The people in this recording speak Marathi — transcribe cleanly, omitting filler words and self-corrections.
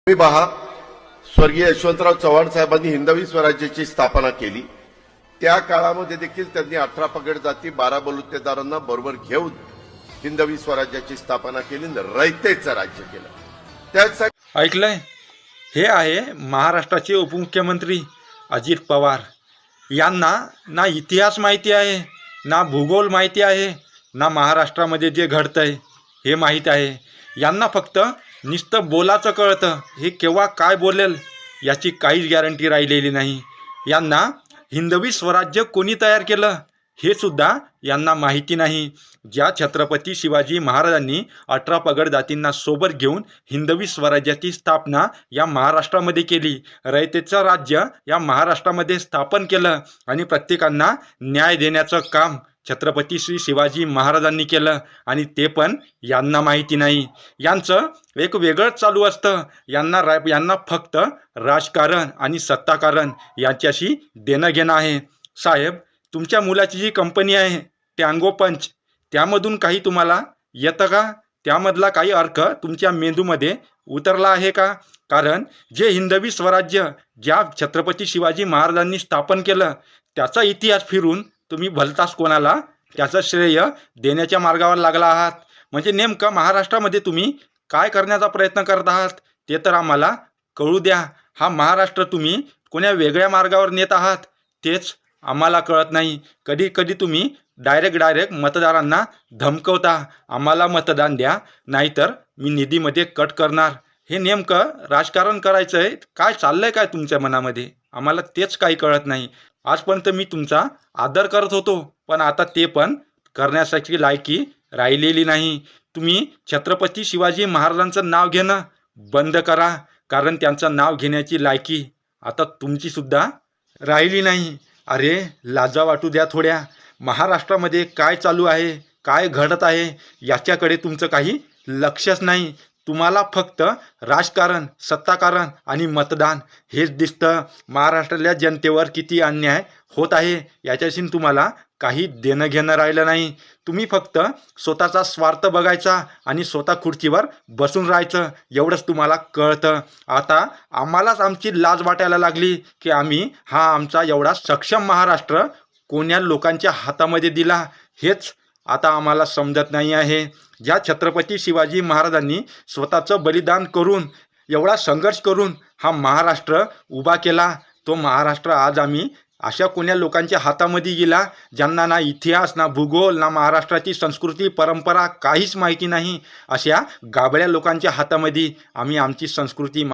तुम्ही पहा, स्वर्गीय यशवंतराव चव्हाण साहेबांनी हिंदवी स्वराज्याची स्थापना केली. त्या काळामध्ये देखील त्यांनी 18 पगड जाती 12 बलुतेदारांना बरोबर घेऊन हिंदवी स्वराज्याची स्थापना केली, रयतेचं राज्य केलं. त्यासाठी ऐकलंय, हे आहे महाराष्ट्राचे उपमुख्यमंत्री अजित पवार. यांना ना इतिहास माहिती आहे, ना भूगोल माहिती आहे, ना महाराष्ट्रामध्ये जे घडतंय हे माहीत आहे. यांना फक्त नुसतं बोलाचं कळतं. हे केव्हा काय बोलेल याची काहीच गॅरंटी राहिलेली नाही. यांना हिंदवी स्वराज्य कोणी तयार केलं हे सुद्धा यांना माहिती नाही. ज्या छत्रपती शिवाजी महाराजांनी 18 पगड जातींना सोबत घेऊन हिंदवी स्वराज्याची स्थापना या महाराष्ट्रामध्ये केली, रयतेचं राज्य या महाराष्ट्रामध्ये स्थापन केलं आणि प्रत्येकांना न्याय देण्याचं काम छत्रपती श्री शिवाजी महाराजांनी केलं, आणि ते पण यांना माहिती नाही. यांचं एक वेगळंच चालू असतं. यांना फक्त राजकारण आणि सत्ताकारण यांच्याशी देणं घेणं आहे. साहेब, तुमच्या मुलाची जी कंपनी आहे टँगो पंच, त्यामधून काही तुम्हाला येतं का? त्यामधला काही अर्थ तुमच्या मेंदूमध्ये उतरला आहे का? कारण जे हिंदवी स्वराज्य ज्या छत्रपती शिवाजी महाराजांनी स्थापन केलं त्याचा इतिहास फिरून तुम्ही भलताच कोणाला त्याचं श्रेय देण्याच्या मार्गावर लागला आहात. म्हणजे नेमकं महाराष्ट्रामध्ये तुम्ही काय करण्याचा प्रयत्न करत आहात ते तर आम्हाला कळू द्या. हा महाराष्ट्र तुम्ही कोण्या वेगळ्या मार्गावर नेत आहात तेच आम्हाला कळत नाही. कधी कधी तुम्ही डायरेक्ट मतदारांना धमकवता, आम्हाला मतदान द्या नाहीतर मी निधीमध्ये कट करणार. हे नेमकं राजकारण करायचं आहे काय चाललंय काय तुमच्या मनामध्ये? आम्हाला तेच काही कळत नाही. आजपर्यंत मी तुमचा आदर करत होतो, पण आता ते पण करण्यासाठी लायकी राहिलेली नाही. तुम्ही छत्रपती शिवाजी महाराजांचं नाव घेणं बंद करा, कारण त्यांचं नाव घेण्याची लायकी आता तुमची सुद्धा राहिली नाही. अरे लाजा वाटू द्या थोड्या. महाराष्ट्रामध्ये काय चालू आहे, काय घडत आहे याच्याकडे तुमचं काही लक्षच नाही. तुम्हाला फक्त राजकारण, सत्ताकारण आणि मतदान हेच दिसतं. महाराष्ट्रातल्या जनतेवर किती अन्याय होत आहे याच्याशी तुम्हाला काही देणं घेणं राहिलं नाही. तुम्ही फक्त स्वतःचा स्वार्थ बघायचा आणि स्वतः खुर्चीवर बसून राहायचं एवढंच तुम्हाला कळतं. आता आम्हालाच आमची लाज वाटायला लागली की आम्ही हा आमचा एवढा सक्षम महाराष्ट्र कोण्या लोकांच्या हातामध्ये दिला हेच आता आम्हाला समजत नाही आहे. ज्या छत्रपती शिवाजी महाराजांनी स्वतःचं बलिदान करून एवढा संघर्ष करून हा महाराष्ट्र उभा केला, तो महाराष्ट्र आज आम्ही अशा कोण्या लोकांच्या हातामध्ये गेला ज्यांना ना इतिहास, ना भूगोल, ना महाराष्ट्राची संस्कृती परंपरा काहीच माहिती नाही. अशा गाबड्या लोकांच्या हातामध्ये आम्ही आमची संस्कृती